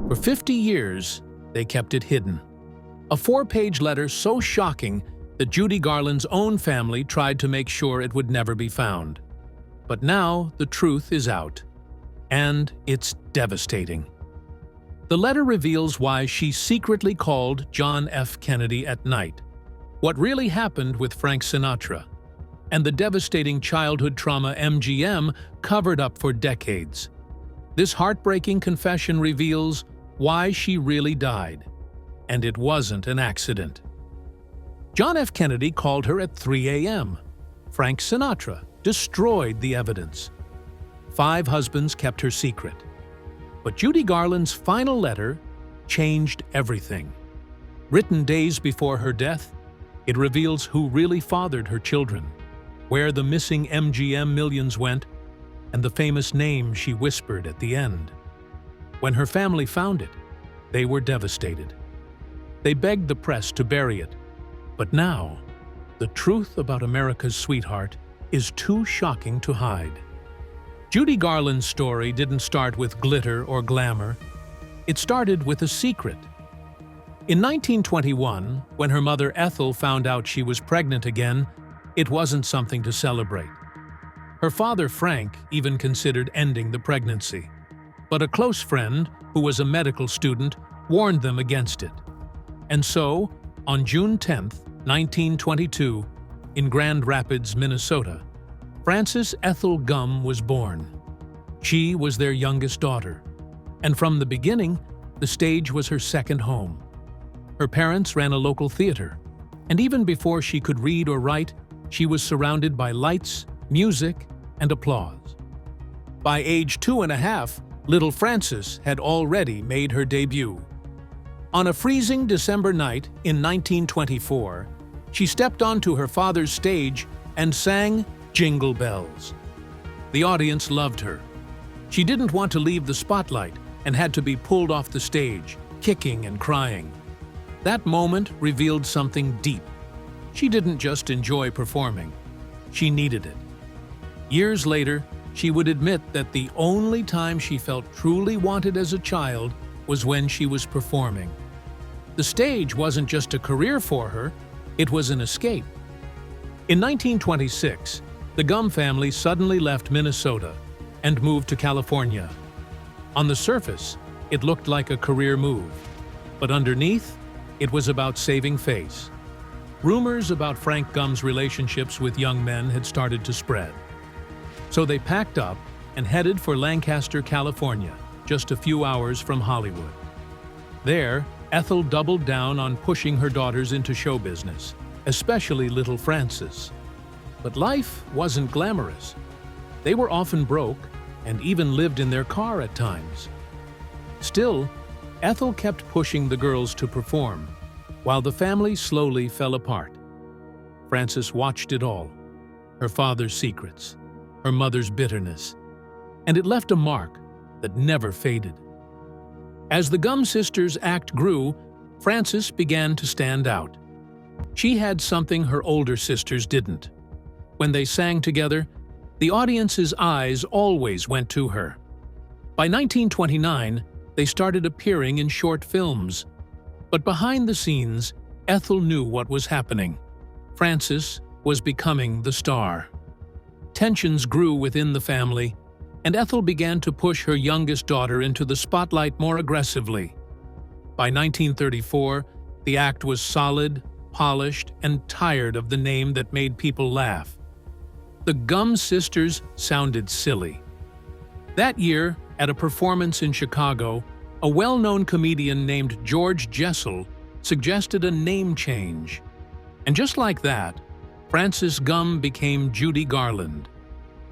For 50 years, they kept it hidden. A 4-page letter so shocking that Judy Garland's own family tried to make sure it would never be found. But now the truth is out, and it's devastating. The letter reveals why she secretly called John F. Kennedy at night, what really happened with Frank Sinatra, and the devastating childhood trauma MGM covered up for decades. This heartbreaking confession reveals why she really died, and it wasn't an accident. John F. Kennedy called her at 3 a.m. Frank Sinatra destroyed the evidence. 5 husbands kept her secret. But Judy Garland's final letter changed everything. Written days before her death, it reveals who really fathered her children, where the missing MGM millions went, and the famous name she whispered at the end. When her family found it, they were devastated. They begged the press to bury it. But now, the truth about America's sweetheart is too shocking to hide. Judy Garland's story didn't start with glitter or glamour. It started with a secret. In 1921, when her mother Ethel found out she was pregnant again, it wasn't something to celebrate. Her father Frank even considered ending the pregnancy. But a close friend, who was a medical student, warned them against it. And so, on June 10, 1922, in Grand Rapids, Minnesota, Frances Ethel Gumm was born. She was their youngest daughter, and from the beginning, the stage was her second home. Her parents ran a local theater, and even before she could read or write, she was surrounded by lights, music, and applause. By age 2.5, little Frances had already made her debut. On a freezing December night in 1924, she stepped onto her father's stage and sang Jingle Bells. The audience loved her. She didn't want to leave the spotlight and had to be pulled off the stage, kicking and crying. That moment revealed something deep. She didn't just enjoy performing. She needed it. Years later, she would admit that the only time she felt truly wanted as a child was when she was performing. The stage wasn't just a career for her, it was an escape. In 1926, the Gumm family suddenly left Minnesota and moved to California. On the surface, it looked like a career move, but underneath, it was about saving face. Rumors about Frank Gumm's relationships with young men had started to spread. So they packed up and headed for Lancaster, California, just a few hours from Hollywood. There, Ethel doubled down on pushing her daughters into show business, especially little Frances. But life wasn't glamorous. They were often broke and even lived in their car at times. Still, Ethel kept pushing the girls to perform, while the family slowly fell apart. Frances watched it all, her father's secrets, her mother's bitterness, and it left a mark that never faded. As the Gumm sisters' act grew, Frances began to stand out. She had something her older sisters didn't. When they sang together, the audience's eyes always went to her. By 1929, they started appearing in short films. But behind the scenes, Ethel knew what was happening. Frances was becoming the star. Tensions grew within the family, and Ethel began to push her youngest daughter into the spotlight more aggressively. By 1934, the act was solid, polished, and tired of the name that made people laugh. The Gumm sisters sounded silly. That year, at a performance in Chicago, a well-known comedian named George Jessel suggested a name change. And just like that, Frances Gumm became Judy Garland.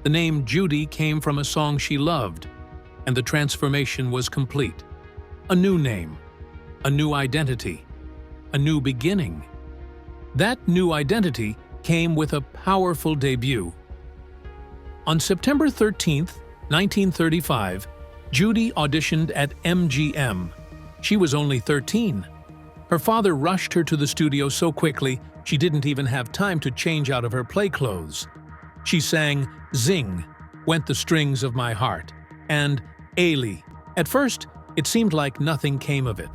The name Judy came from a song she loved, and the transformation was complete. A new name, a new identity, a new beginning. That new identity came with a powerful debut. On September 13, 1935, Judy auditioned at MGM. She was only 13. Her father rushed her to the studio so quickly, she didn't even have time to change out of her play clothes. She sang "Zing, Went the Strings of My Heart" and "Ailey." At first, It seemed like nothing came of it.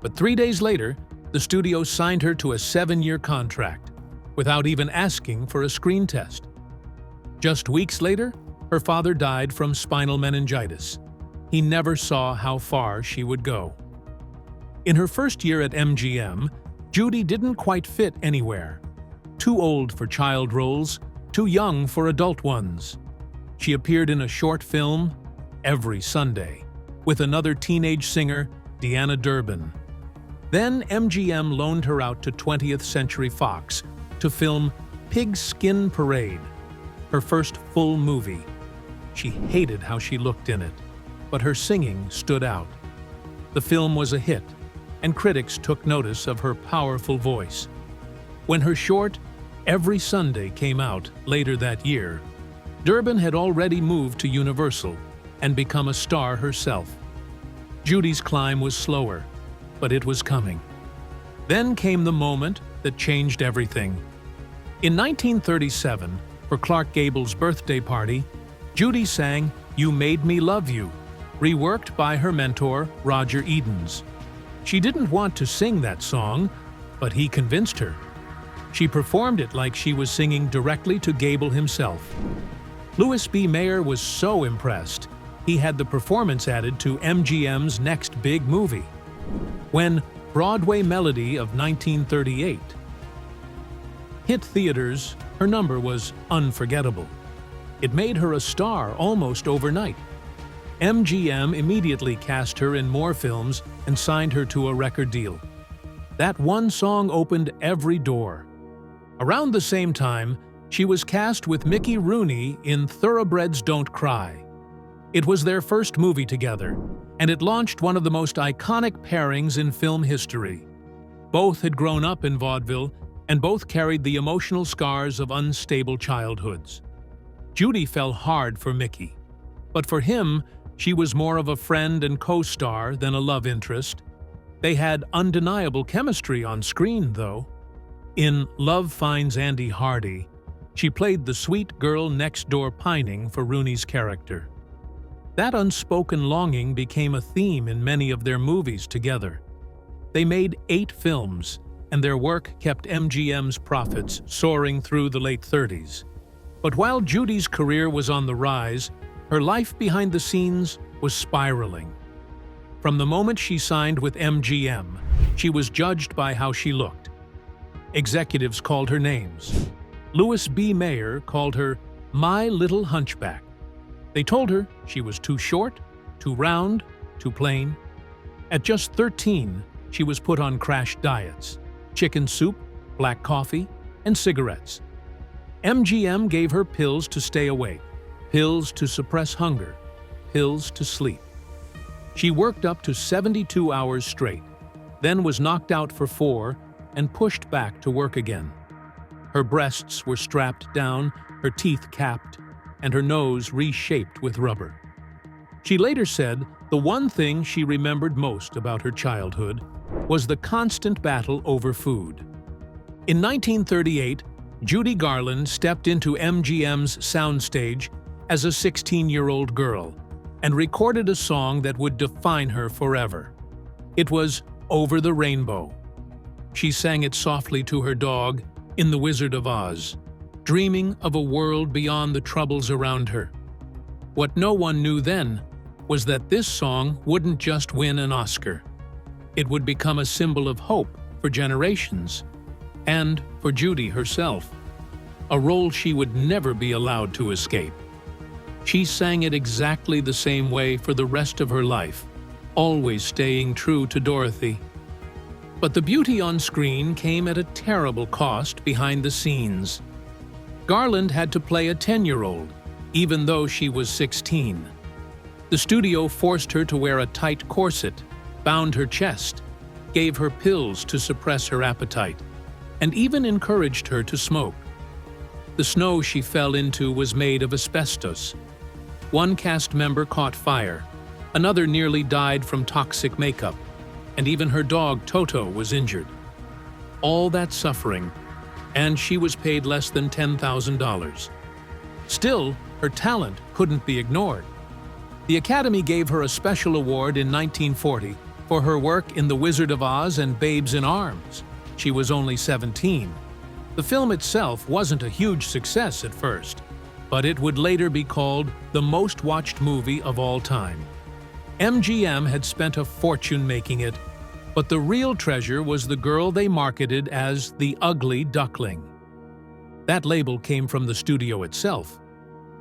But 3 days later, the studio signed her to a 7-year contract, without even asking for a screen test. Just weeks later, her father died from spinal meningitis. He never saw how far she would go. In her first year at MGM, Judy didn't quite fit anywhere. Too old for child roles, too young for adult ones. She appeared in a short film, Every Sunday, with another teenage singer, Deanna Durbin. Then MGM loaned her out to 20th Century Fox to film Pigskin Parade, her first full movie. She hated how she looked in it, but her singing stood out. The film was a hit, and critics took notice of her powerful voice. When her short, Every Sunday came out later that year, Durbin had already moved to Universal and become a star herself. Judy's climb was slower, but it was coming. Then came the moment that changed everything. In 1937, for Clark Gable's birthday party, Judy sang You Made Me Love You, reworked by her mentor, Roger Edens. She didn't want to sing that song, but he convinced her. She performed it like she was singing directly to Gable himself. Louis B. Mayer was so impressed, he had the performance added to MGM's next big movie, When Broadway Melody of 1938 hit theaters. Her number was unforgettable. It made her a star almost overnight. MGM immediately cast her in more films and signed her to a record deal. That one song opened every door. Around the same time, she was cast with Mickey Rooney in Thoroughbreds Don't Cry. It was their first movie together, and it launched one of the most iconic pairings in film history. Both had grown up in vaudeville, and both carried the emotional scars of unstable childhoods. Judy fell hard for Mickey, but for him, she was more of a friend and co-star than a love interest. They had undeniable chemistry on screen, though. In Love Finds Andy Hardy, she played the sweet girl next door pining for Rooney's character. That unspoken longing became a theme in many of their movies together. They made 8 films, and their work kept MGM's profits soaring through the late 30s. But while Judy's career was on the rise, her life behind the scenes was spiraling. From the moment she signed with MGM, she was judged by how she looked. Executives called her names. Louis B. Mayer called her My Little Hunchback. They told her she was too short, too round, too plain. At just 13, she was put on crash diets: chicken soup, black coffee, and cigarettes. MGM gave her pills to stay awake, pills to suppress hunger, pills to sleep. She worked up to 72 hours straight, then was knocked out for 4 and pushed back to work again. Her breasts were strapped down, her teeth capped, and her nose reshaped with rubber. She later said the one thing she remembered most about her childhood was the constant battle over food. In 1938, Judy Garland stepped into MGM's soundstage as a 16-year-old girl and recorded a song that would define her forever. It was Over the Rainbow. She sang it softly to her dog in The Wizard of Oz, dreaming of a world beyond the troubles around her. What no one knew then was that this song wouldn't just win an Oscar. It would become a symbol of hope for generations, and for Judy herself, a role she would never be allowed to escape. She sang it exactly the same way for the rest of her life, always staying true to Dorothy. But the beauty on screen came at a terrible cost behind the scenes. Garland had to play a 10-year-old, even though she was 16. The studio forced her to wear a tight corset, bound her chest, gave her pills to suppress her appetite, and even encouraged her to smoke. The snow she fell into was made of asbestos. One cast member caught fire, another nearly died from toxic makeup, and even her dog Toto was injured. All that suffering, and she was paid less than $10,000. Still, her talent couldn't be ignored. The Academy gave her a special award in 1940 for her work in The Wizard of Oz and Babes in Arms. She was only 17. The film itself wasn't a huge success at first, but it would later be called the most watched movie of all time. MGM had spent a fortune making it, but the real treasure was the girl they marketed as the Ugly Duckling. That label came from the studio itself.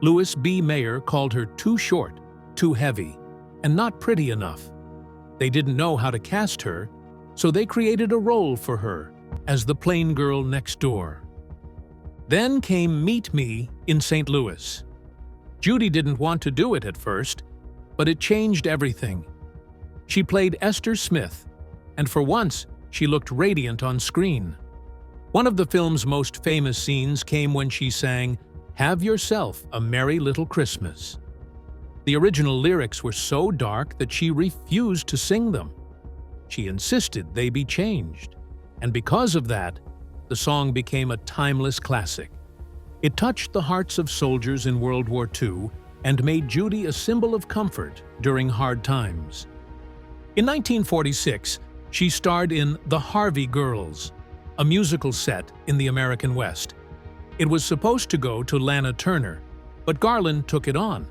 Louis B. Mayer called her too short, too heavy, and not pretty enough. They didn't know how to cast her, so they created a role for her as the plain girl next door. Then came Meet Me in St. Louis. Judy didn't want to do it at first, but it changed everything. She played Esther Smith, and for once, she looked radiant on screen. One of the film's most famous scenes came when she sang, "Have Yourself a Merry Little Christmas." The original lyrics were so dark that she refused to sing them. She insisted they be changed, and because of that, the song became a timeless classic. It touched the hearts of soldiers in World War II and made Judy a symbol of comfort during hard times. In 1946, she starred in The Harvey Girls, a musical set in the American West. It was supposed to go to Lana Turner, but Garland took it on.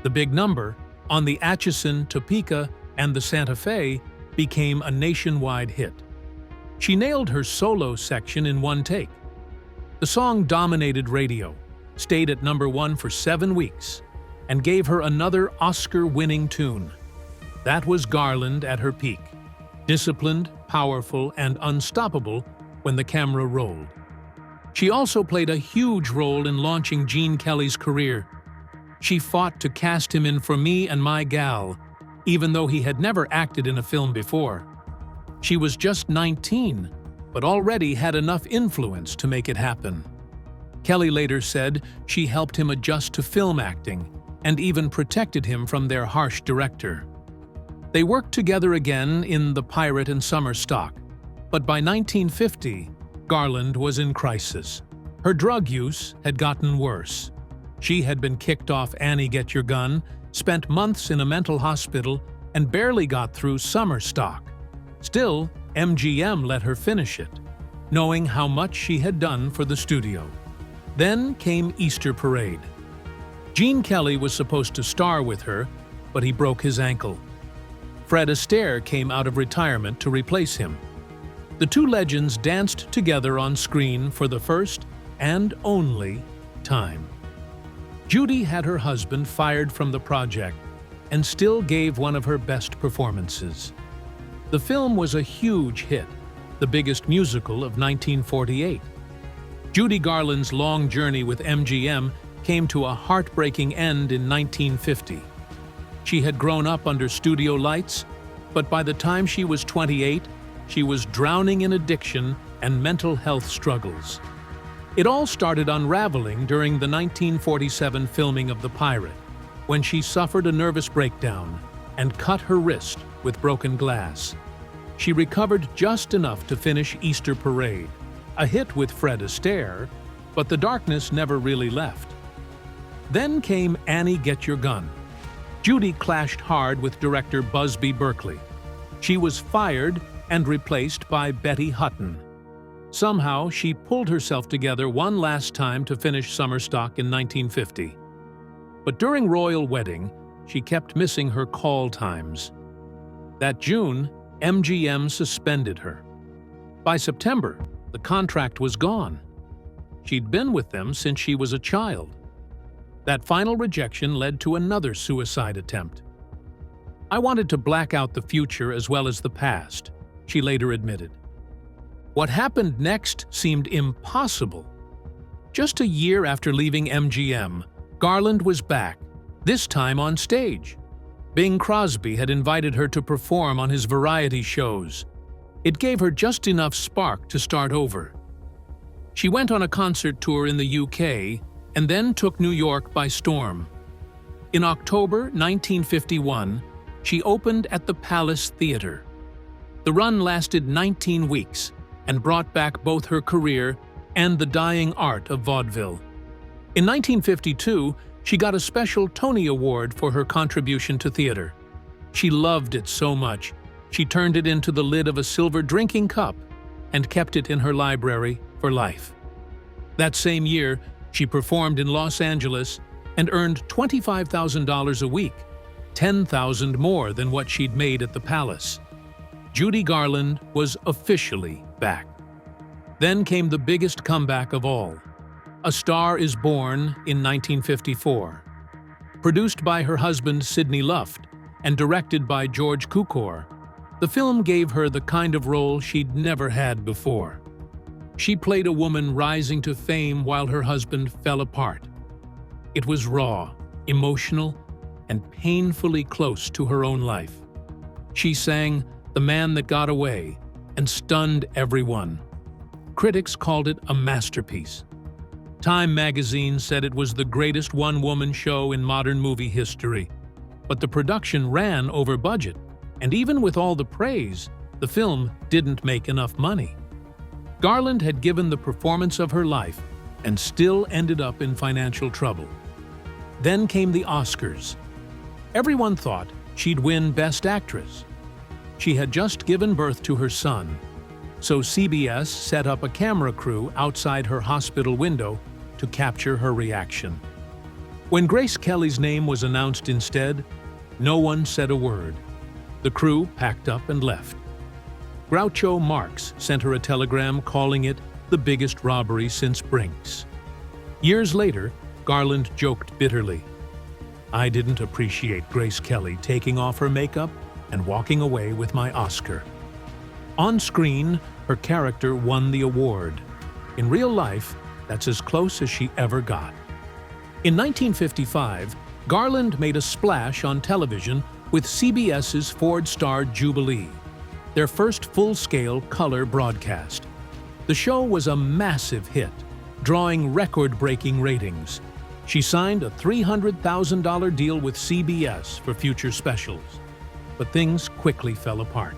The big number, On the Atchison, Topeka, and the Santa Fe, became a nationwide hit. She nailed her solo section in one take. The song dominated radio, stayed at #1 for 7 weeks, and gave her another Oscar-winning tune. That was Garland at her peak, disciplined, powerful, and unstoppable when the camera rolled. She also played a huge role in launching Gene Kelly's career. She fought to cast him in For Me and My Gal, even though he had never acted in a film before. She was just 19, but already had enough influence to make it happen. Kelly later said she helped him adjust to film acting and even protected him from their harsh director. They worked together again in The Pirate and Summer Stock, but by 1950, Garland was in crisis. Her drug use had gotten worse. She had been kicked off Annie Get Your Gun, spent months in a mental hospital, and barely got through Summer Stock. Still, MGM let her finish it, knowing how much she had done for the studio. Then came Easter Parade. Gene Kelly was supposed to star with her, but he broke his ankle. Fred Astaire came out of retirement to replace him. The two legends danced together on screen for the first and only time. Judy had her husband fired from the project and still gave one of her best performances. The film was a huge hit, the biggest musical of 1948. Judy Garland's long journey with MGM came to a heartbreaking end in 1950. She had grown up under studio lights, but by the time she was 28, she was drowning in addiction and mental health struggles. It all started unraveling during the 1947 filming of The Pirate, when she suffered a nervous breakdown and cut her wrist with broken glass. She recovered just enough to finish Easter Parade, a hit with Fred Astaire, but the darkness never really left. Then came Annie Get Your Gun. Judy clashed hard with director Busby Berkeley. She was fired and replaced by Betty Hutton. Somehow, she pulled herself together one last time to finish Summer Stock in 1950. But during Royal Wedding, she kept missing her call times. That June, MGM suspended her. By September, the contract was gone. She'd been with them since she was a child. That final rejection led to another suicide attempt. "I wanted to black out the future as well as the past," she later admitted. What happened next seemed impossible. Just a year after leaving MGM, Garland was back, this time on stage. Bing Crosby had invited her to perform on his variety shows. It gave her just enough spark to start over. She went on a concert tour in the UK and then took New York by storm. In October 1951, she opened at the Palace Theatre. The run lasted 19 weeks and brought back both her career and the dying art of vaudeville. In 1952, She got a special Tony Award for her contribution to theater. She loved it so much, she turned it into the lid of a silver drinking cup and kept it in her library for life. That same year, she performed in Los Angeles and earned $25,000 a week, $10,000 more than what she'd made at the Palace. Judy Garland was officially back. Then came the biggest comeback of all. A Star is Born in 1954. Produced by her husband Sidney Luft and directed by George Cukor, the film gave her the kind of role she'd never had before. She played a woman rising to fame while her husband fell apart. It was raw, emotional, and painfully close to her own life. She sang "The Man That Got Away" and stunned everyone. Critics called it a masterpiece. Time magazine said it was the greatest one-woman show in modern movie history. But the production ran over budget, and even with all the praise, the film didn't make enough money. Garland had given the performance of her life and still ended up in financial trouble. Then came the Oscars. Everyone thought she'd win Best Actress. She had just given birth to her son, so CBS set up a camera crew outside her hospital window to capture her reaction. When Grace Kelly's name was announced instead, no one said a word. The crew packed up and left. Groucho Marx sent her a telegram calling it the biggest robbery since Brinks. Years later, Garland joked bitterly, "I didn't appreciate Grace Kelly taking off her makeup and walking away with my Oscar." On screen, her character won the award. In real life, that's as close as she ever got. In 1955, Garland made a splash on television with CBS's Ford Star Jubilee, their first full-scale color broadcast. The show was a massive hit, drawing record-breaking ratings. She signed a $300,000 deal with CBS for future specials, but things quickly fell apart.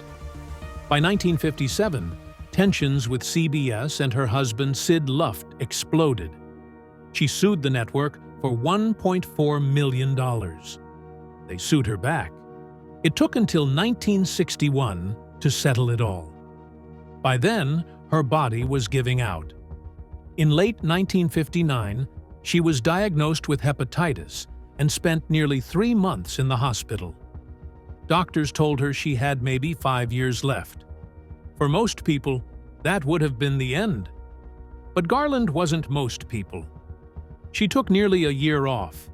By 1957, tensions with CBS and her husband Sid Luft exploded. She sued the network for $1.4 million. They sued her back. It took until 1961 to settle it all. By then, her body was giving out. In late 1959, she was diagnosed with hepatitis and spent nearly 3 months in the hospital. Doctors told her she had maybe 5 years left. For most people, that would have been the end. But Garland wasn't most people. She took nearly a year off,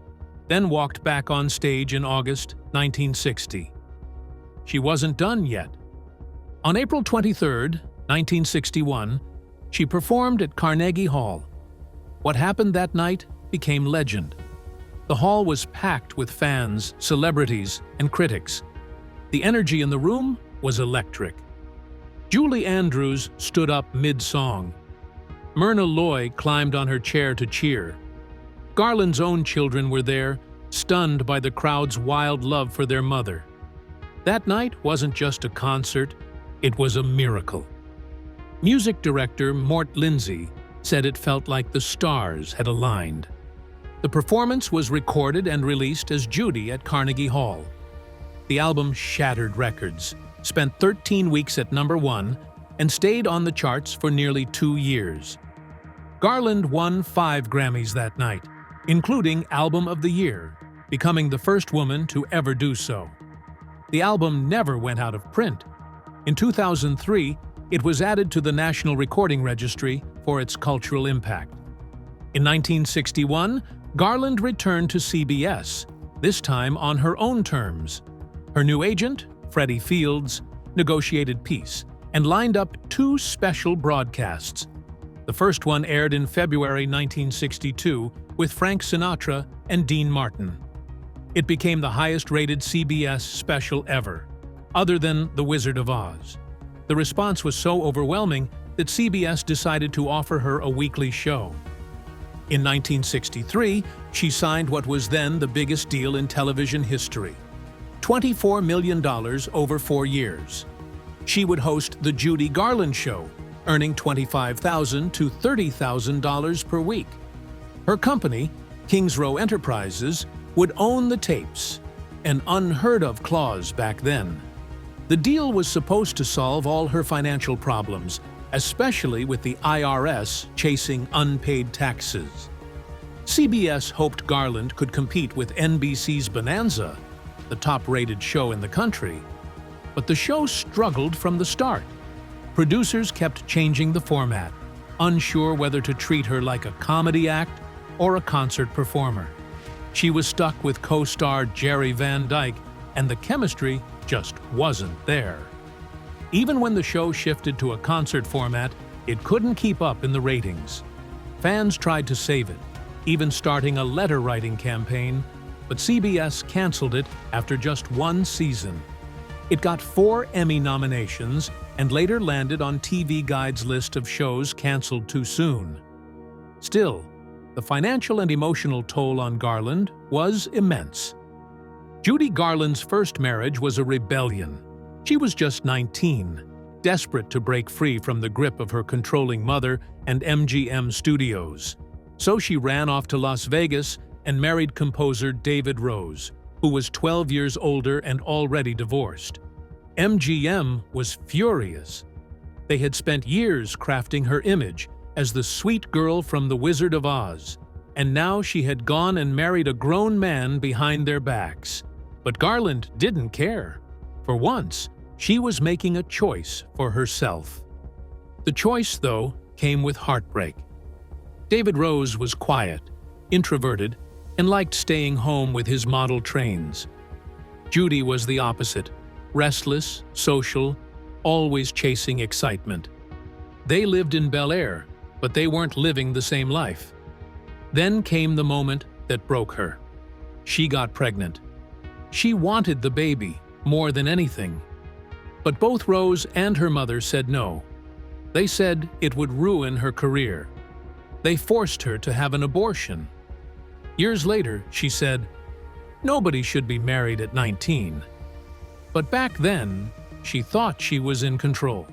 then walked back on stage in August 1960. She wasn't done yet. On April 23, 1961, she performed at Carnegie Hall. What happened that night became legend. The hall was packed with fans, celebrities, and critics. The energy in the room was electric. Julie Andrews stood up mid-song. Myrna Loy climbed on her chair to cheer. Garland's own children were there, stunned by the crowd's wild love for their mother. That night wasn't just a concert, it was a miracle. Music director Mort Lindsay said it felt like the stars had aligned. The performance was recorded and released as Judy at Carnegie Hall. The album shattered records, spent 13 weeks at #1, and stayed on the charts for nearly 2 years. Garland won 5 Grammys that night, including Album of the Year, becoming the first woman to ever do so. The album never went out of print. In 2003, it was added to the National Recording Registry for its cultural impact. In 1961, Garland returned to CBS, this time on her own terms. Her new agent, Freddie Fields, negotiated peace and lined up 2 special broadcasts. The first one aired in February 1962 with Frank Sinatra and Dean Martin. It became the highest-rated CBS special ever, other than The Wizard of Oz. The response was so overwhelming that CBS decided to offer her a weekly show. In 1963, she signed what was then the biggest deal in television history, $24 million over 4 years. She would host The Judy Garland Show, earning $25,000 to $30,000 per week. Her company, Kings Row Enterprises would own the tapes, an unheard-of clause back then. The deal was supposed to solve all her financial problems, especially with the IRS chasing unpaid taxes. CBS hoped Garland could compete with NBC's Bonanza, the top-rated show in the country. But the show struggled from the start. Producers kept changing the format, unsure whether to treat her like a comedy act or a concert performer. She was stuck with co-star Jerry Van Dyke, and the chemistry just wasn't there. Even when the show shifted to a concert format, it couldn't keep up in the ratings. Fans tried to save it, even starting a letter-writing campaign, but CBS canceled it after just one season. It got 4 Emmy nominations and later landed on TV Guide's list of shows canceled too soon. Still, the financial and emotional toll on Garland was immense. Judy Garland's first marriage was a rebellion. She was just 19, desperate to break free from the grip of her controlling mother and MGM Studios. So she ran off to Las Vegas and married composer David Rose, who was 12 years older and already divorced. MGM was furious. They had spent years crafting her image as the sweet girl from The Wizard of Oz, and now she had gone and married a grown man behind their backs. But Garland didn't care. For once, she was making a choice for herself. The choice, though, came with heartbreak. David Rose was quiet, introverted, and liked staying home with his model trains. Judy was the opposite, restless, social, always chasing excitement. They lived in Bel Air, but they weren't living the same life. Then came the moment that broke her. She got pregnant. She wanted the baby more than anything. But both Rose and her mother said no. They said it would ruin her career. They forced her to have an abortion. Years later, she said, "Nobody should be married at 19. But back then, she thought she was in control.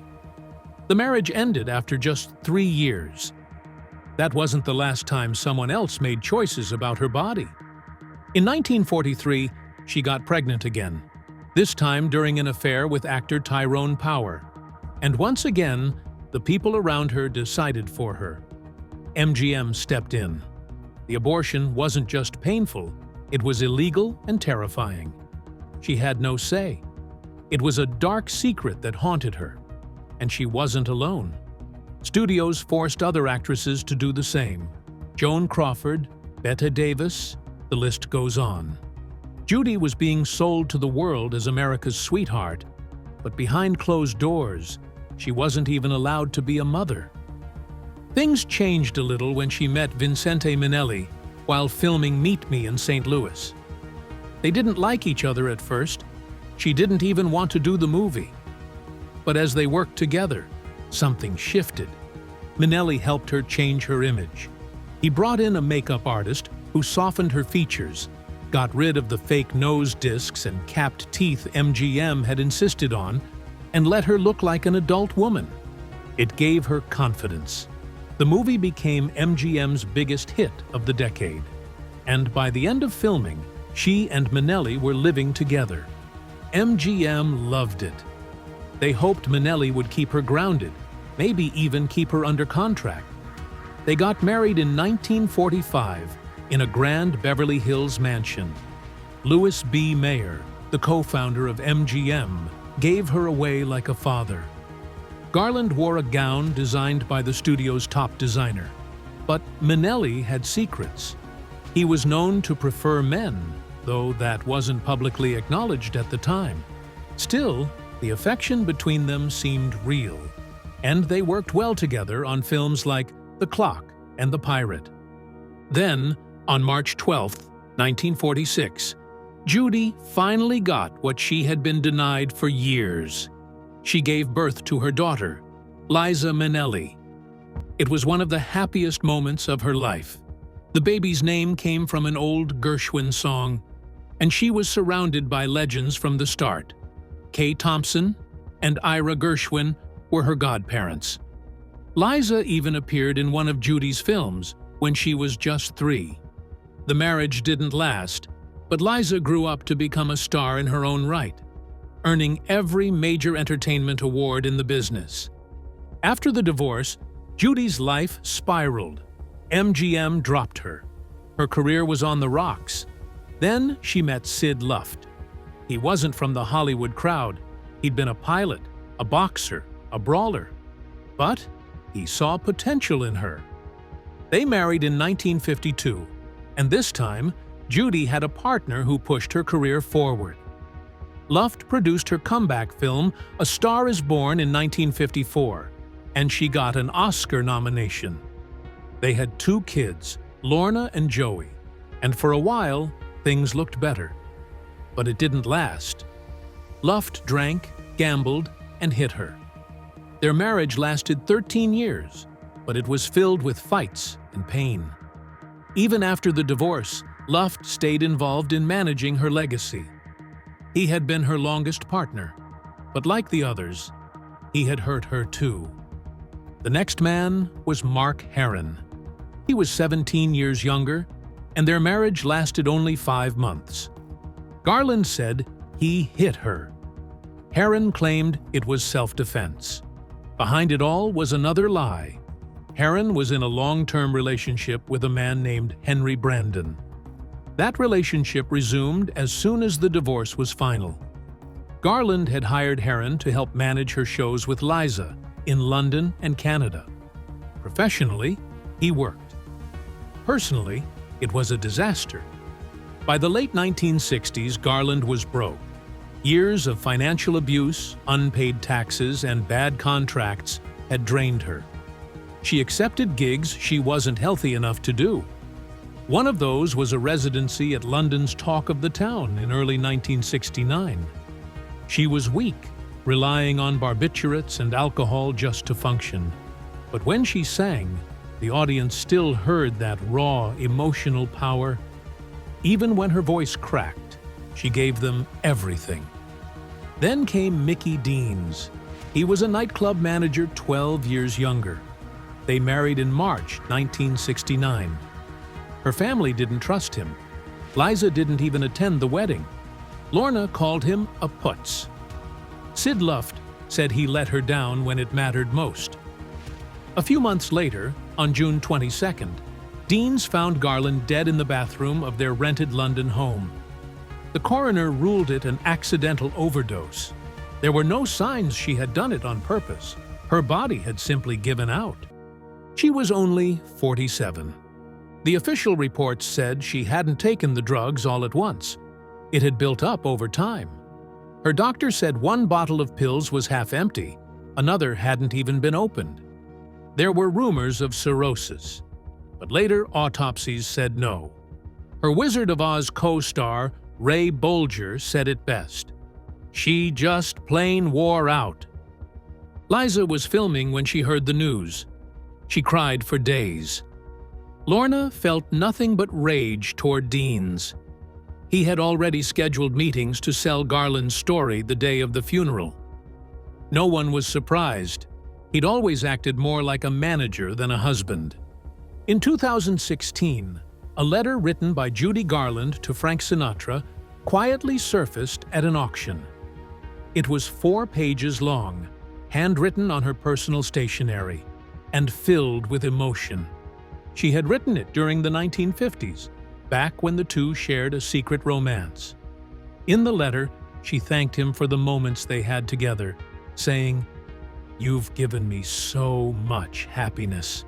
The marriage ended after just 3 years. That wasn't the last time someone else made choices about her body. In 1943, she got pregnant again, this time during an affair with actor Tyrone Power. And once again, the people around her decided for her. MGM stepped in. The abortion wasn't just painful, it was illegal and terrifying. She had no say. It was a dark secret that haunted her. And she wasn't alone. Studios forced other actresses to do the same. Joan Crawford, Bette Davis, the list goes on. Judy was being sold to the world as America's sweetheart, but behind closed doors, she wasn't even allowed to be a mother. Things changed a little when she met Vincente Minnelli while filming Meet Me in St. Louis. They didn't like each other at first. She didn't even want to do the movie. But as they worked together, something shifted. Minnelli helped her change her image. He brought in a makeup artist who softened her features, got rid of the fake nose discs and capped teeth MGM had insisted on, and let her look like an adult woman. It gave her confidence. The movie became MGM's biggest hit of the decade. And by the end of filming, she and Minnelli were living together. MGM loved it. They hoped Minnelli would keep her grounded, maybe even keep her under contract. They got married in 1945 in a grand Beverly Hills mansion. Louis B. Mayer, the co-founder of MGM, gave her away like a father. Garland wore a gown designed by the studio's top designer. But Minnelli had secrets. He was known to prefer men, though that wasn't publicly acknowledged at the time. Still, the affection between them seemed real, and they worked well together on films like The Clock and The Pirate. Then, on March 12, 1946, Judy finally got what she had been denied for years. She gave birth to her daughter, Liza Minnelli. It was one of the happiest moments of her life. The baby's name came from an old Gershwin song, and she was surrounded by legends from the start. Kay Thompson and Ira Gershwin were her godparents. Liza even appeared in one of Judy's films when she was just 3. The marriage didn't last, but Liza grew up to become a star in her own right, earning every major entertainment award in the business. After the divorce, Judy's life spiraled. MGM dropped her. Her career was on the rocks. Then she met Sid Luft. He wasn't from the Hollywood crowd. He'd been a pilot, a boxer, a brawler. But he saw potential in her. They married in 1952, and this time, Judy had a partner who pushed her career forward. Luft produced her comeback film, A Star is Born, in 1954, and she got an Oscar nomination. They had 2 kids, Lorna and Joey, and for a while, things looked better. But it didn't last. Luft drank, gambled, and hit her. Their marriage lasted 13 years, but it was filled with fights and pain. Even after the divorce, Luft stayed involved in managing her legacy. He had been her longest partner, but like the others, he had hurt her too. The next man was Mark Herron. He was 17 years younger, and their marriage lasted only 5 months. Garland said he hit her. Herron claimed it was self-defense. Behind it all was another lie. Herron was in a long-term relationship with a man named Henry Brandon. That relationship resumed as soon as the divorce was final. Garland had hired Herron to help manage her shows with Liza in London and Canada. Professionally, he worked. Personally, it was a disaster. By the late 1960s, Garland was broke. Years of financial abuse, unpaid taxes, and bad contracts had drained her. She accepted gigs she wasn't healthy enough to do. One of those was a residency at London's Talk of the Town in early 1969. She was weak, relying on barbiturates and alcohol just to function. But when she sang, the audience still heard that raw, emotional power. Even when her voice cracked, she gave them everything. Then came Mickey Deans. He was a nightclub manager 12 years younger. They married in March 1969. Her family didn't trust him. Liza didn't even attend the wedding. Lorna called him a putz. Sid Luft said he let her down when it mattered most. A few months later, on June 22nd, Deans found Garland dead in the bathroom of their rented London home. The coroner ruled it an accidental overdose. There were no signs she had done it on purpose. Her body had simply given out. She was only 47. The official reports said she hadn't taken the drugs all at once. It had built up over time. Her doctor said one bottle of pills was half empty, another hadn't even been opened. There were rumors of cirrhosis, but later autopsies said no. Her Wizard of Oz co-star, Ray Bolger, said it best. She just plain wore out. Liza was filming when she heard the news. She cried for days. Lorna felt nothing but rage toward Deans. He had already scheduled meetings to sell Garland's story the day of the funeral. No one was surprised. He'd always acted more like a manager than a husband. In 2016, a letter written by Judy Garland to Frank Sinatra quietly surfaced at an auction. It was 4 pages long, handwritten on her personal stationery, and filled with emotion. She had written it during the 1950s, back when the two shared a secret romance. In the letter, she thanked him for the moments they had together, saying, "You've given me so much happiness.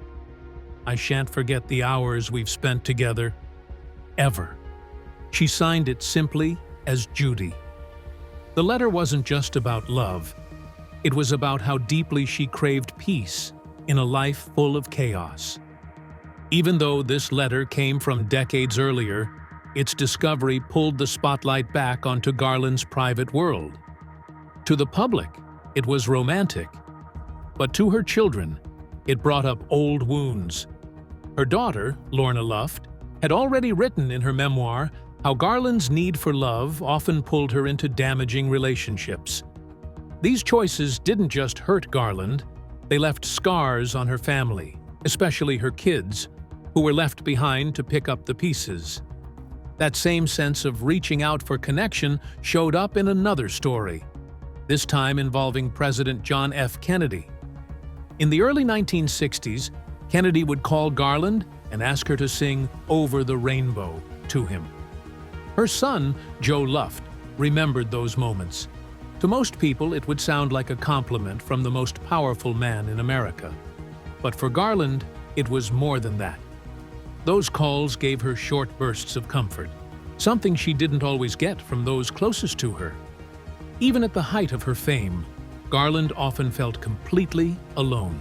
I shan't forget the hours we've spent together, ever." She signed it simply as Judy. The letter wasn't just about love. It was about how deeply she craved peace in a life full of chaos. Even though this letter came from decades earlier, its discovery pulled the spotlight back onto Garland's private world. To the public, it was romantic. But to her children, it brought up old wounds. Her daughter, Lorna Luft, had already written in her memoir how Garland's need for love often pulled her into damaging relationships. These choices didn't just hurt Garland, they left scars on her family, especially her kids, who were left behind to pick up the pieces. That same sense of reaching out for connection showed up in another story, this time involving President John F. Kennedy. In the early 1960s, Kennedy would call Garland and ask her to sing "Over the Rainbow" to him. Her son, Joe Luft, remembered those moments. To most people, it would sound like a compliment from the most powerful man in America. But for Garland, it was more than that. Those calls gave her short bursts of comfort, something she didn't always get from those closest to her. Even at the height of her fame, Garland often felt completely alone.